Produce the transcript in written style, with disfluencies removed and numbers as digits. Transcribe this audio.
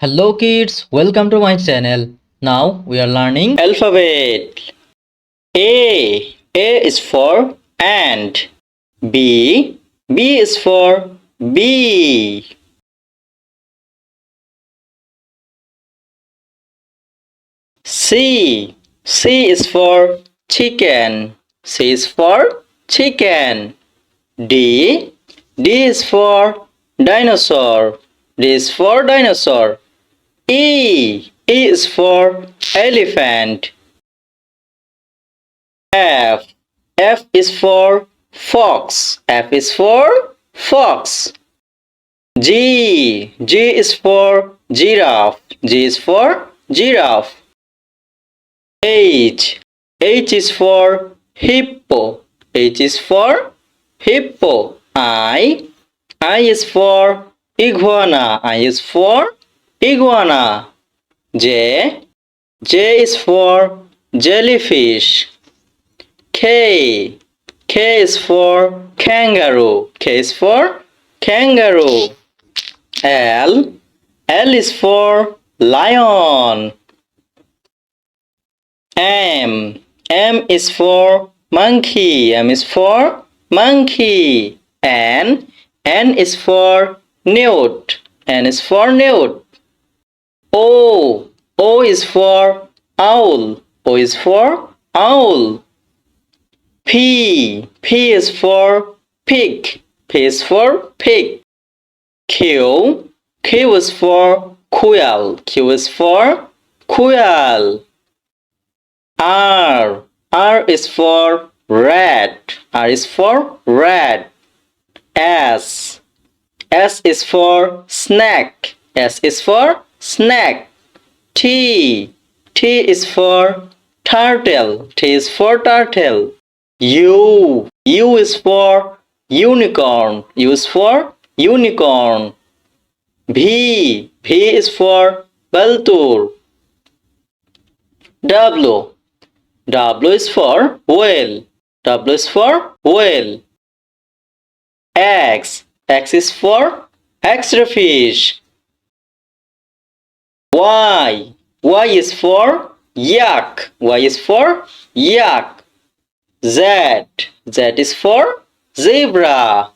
Hello kids, welcome to my channel. Now we are learning alphabet. A is for ant. B is for bee. C is for chicken. C is for chicken. D is for dinosaur. D is for dinosaur. E is for elephant. F is for fox. F is for fox. G is for giraffe. G is for giraffe. H is for hippo. H is for hippo. I is for iguana. I is for iguana. J is for jellyfish. K is for kangaroo. K is for kangaroo. L is for lion. M is for monkey. M is for monkey. N is for newt. N is for newt. O is for owl. O is for owl. P is for pig. P is for pig. Q is for quail. Q is for quail. R is for rat. R is for rat. S is for snack. S is for snack. T is for turtle. T is for turtle. U is for unicorn. U is for unicorn. V is for vulture. W is for whale. W is for whale. X is for extra fish. Y is for yak. Y is for yak. Z is for zebra.